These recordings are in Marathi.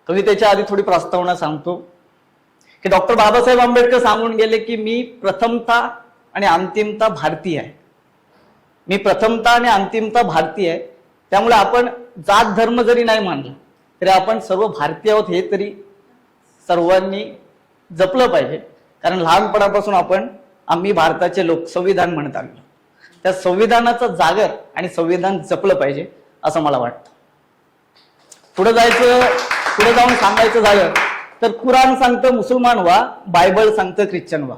कवितेच्या आधी थोडी प्रस्तावना सांगतो की डॉक्टर बाबासाहेब आंबेडकर सांगून गेले की मी प्रथमता आणि अंतिमता भारतीय आहे. मी प्रथमता आणि अंतिमता भारतीय आहे. त्यामुळे आपण जात धर्म जरी नाही मानला तरी आपण सर्व भारतीय आहोत हे तरी सर्वांनी जपलं पाहिजे. कारण लहानपणापासून आम्ही भारताचे लोक संविधान म्हणत आलो. त्या संविधानाचा जागर आणि संविधान जपलं पाहिजे असं मला वाटतं. पुढे जाऊन सांगायचं झालं तर कुराण सांगतं मुसलमान व्हा, बायबल सांगतं ख्रिश्चन व्हा.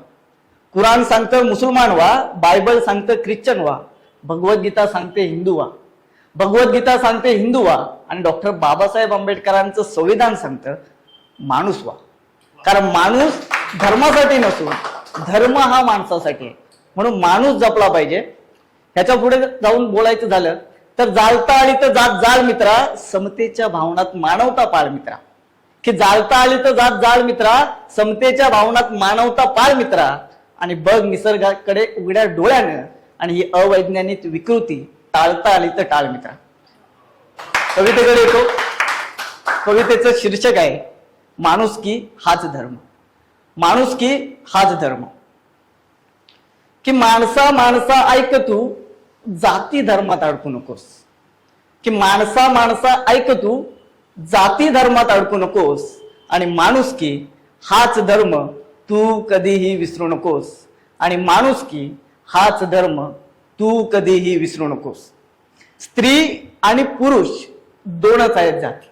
कुराण सांगतं मुसलमान व्हा, बायबल सांगतं ख्रिश्चन व्हा, भगवद्गीता सांगते हिंदू व्हा. भगवद्गीता सांगते हिंदू व्हा आणि डॉक्टर बाबासाहेब आंबेडकरांचं संविधान सांगतं माणूस व्हा. कारण माणूस धर्मासाठी नसून धर्म हा माणसासाठी आहे. म्हणून माणूस जपला पाहिजे. ह्याच्या पुढे जाऊन बोलायचं झालं तर जाळता आली तर जात जाळ मित्रा, समतेच्या भावनात मानवता पाळ मित्रा. की जाळता आली तर जात जाळ मित्रा, समतेच्या भावनात मानवता पाळ मित्रा. आणि बघ निसर्गाकडे उघड्या डोळ्यानं आणि ही अवैज्ञानिक विकृती टाळता आली तर टाळ मित्रा. कवितेकडे येतो. कवितेचं शीर्षक आहे माणुसकी हाच धर्म. माणुसकी हाच धर्म. की माणसा ऐक तू, जाती धर्मात अडकू नकोस. की माणसा ऐक तू, जाती धर्मात अडकू नकोस. आणि माणुसकी हाच धर्म तू कधीही विसरू नकोस. आणि माणुसकी हाच धर्म तू कधीही विसरू नकोस. स्त्री आणि पुरुष दोनच आहेत जाती.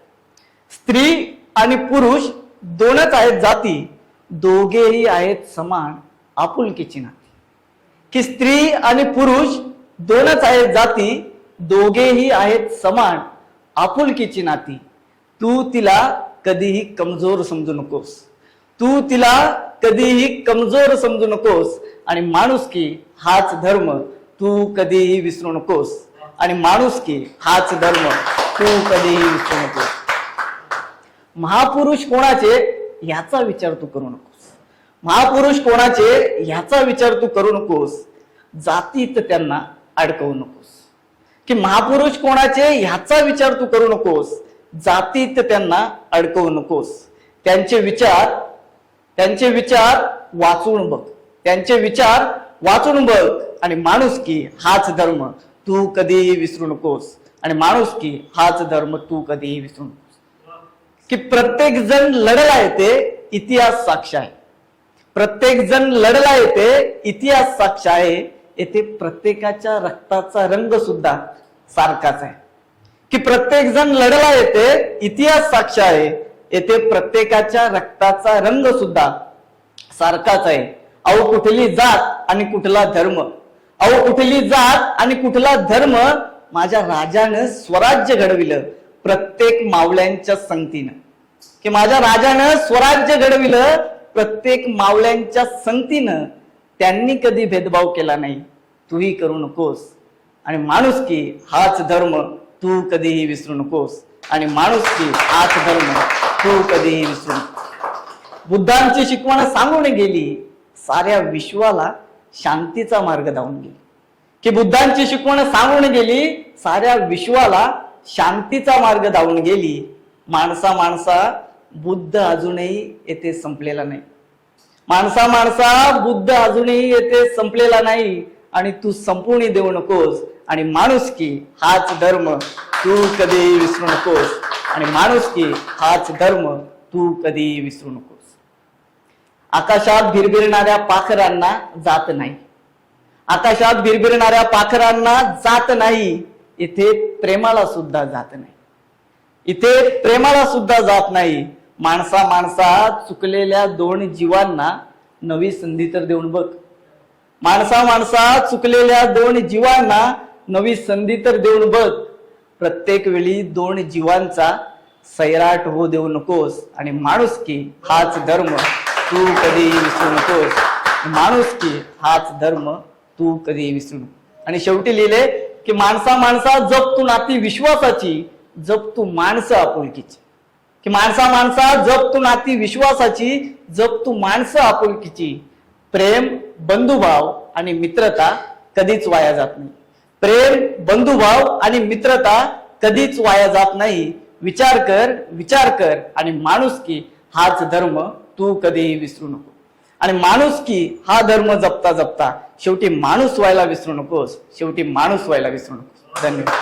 स्त्री आणि पुरुष दोनच आहेत जाती, दोघेही आहेत समान आपुलकीची नाती. की स्त्री आणि पुरुष दोनच आहेत जाती, दोघेही आहेत समान आपुलकीची नाती. तू तिला कधीही कमजोर समजू नकोस. तू तिला कधीही कमजोर समजू नकोस. आणि माणुसकी हाच धर्म तू कधीही विसरू नकोस. आणि माणुसकी हाच धर्म तू कधीही विसरू नकोस. महापुरुष कोणाचे याचा विचार तू करू नकोस. महापुरुष कोणाचे याचा विचार तू करू नकोस. जातीत त्यांना अडकवू नकोस. की महापुरुष कोणाचे ह्याचा विचार तू करू नकोस. जातीत त्यांना अडकवू नकोस. त्यांचे विचार वाचून बघ. त्यांचे विचार वाचून बघ. आणि माणुसकी हाच धर्म तू कधीही विसरू नकोस. आणि माणुसकी हाच धर्म तू कधीही विसरू नकोस. की प्रत्येक जण लढला येते, इतिहास साक्ष आहे. प्रत्येक जण लढला येते, इतिहास साक्ष आहे. येथे प्रत्येकाच्या रक्ताचा रंग सुद्धा सारखाच आहे. की प्रत्येक जण लढला येते, इतिहास साक्ष आहे. येथे प्रत्येकाच्या रक्ताचा रंग सुद्धा सारखाच आहे. अहो कुठली जात आणि कुठला धर्म, अहो कुठली जात आणि कुठला धर्म, माझ्या राजानं स्वराज्य घडविलं प्रत्येक मावळ्यांच्या संगतीनं. की माझ्या राजानं स्वराज्य घडविलं प्रत्येक मावळ्यांच्या संगतीनं. त्यांनी कधी भेदभाव केला नाही, तूही करू नकोस. आणि माणुसकी हाच धर्म तू कधीही विसरू नकोस. आणि माणुसकी हाच धर्म तू कधीही विसरू नकोस. बुद्धांची शिकवण सांगून गेली, साऱ्या विश्वाला शांतीचा मार्ग दावून गेली. की बुद्धांची शिकवण सांगून गेली, साऱ्या विश्वाला शांतीचा मार्ग दावून गेली. माणसा बुद्ध अजूनही येथे संपलेला नाही. माणसा बुद्ध अजूनही येथे संपलेला नाही. आणि तू संपूर्ण देऊ नकोस. आणि माणुसकी हाच धर्म तू कधीही विसरू नकोस. आणि माणुसकी हाच धर्म तू कधीही विसरू नकोस. आकाशात भिरभिरणाऱ्या पाखरांना जात नाही. आकाशात भिरभिरणाऱ्या पाखरांना जात नाही. इथे प्रेमाला सुद्धा जात नाही. इथे प्रेमाला सुद्धा जात नाही. माणसा चुकलेल्या दोन जीवांना नवी संधी तर देऊन बघ. माणसा चुकलेल्या दोन जीवांना नवी संधी तर देऊन बघ. प्रत्येक वेळी दोन जीवांचा सैराट होऊ देऊ नकोस. आणि माणुसकी हाच धर्म तू कधीही विसरू नकोस. माणुसकी हाच धर्म तू कधीही विसरू नको. आणि शेवटी लिहिले की माणसा जप तू नाती विश्वासाची, जप तू माणसं आपुलकीची. की माणसा जप तू नाती विश्वासाची, जप तू माणसं आपुलकीची. प्रेम, बंधुभाव आणि मित्रता कधीच वाया जात नाही. प्रेम, बंधुभाव आणि मित्रता कधीच वाया जात नाही. विचार कर आणि माणुसकी हाच धर्म तू कधीही विसरू नको. आणि माणुसकी हा धर्म जपता जपता शेवटी माणूस व्हायला विसरू नकोस. धन्यवाद.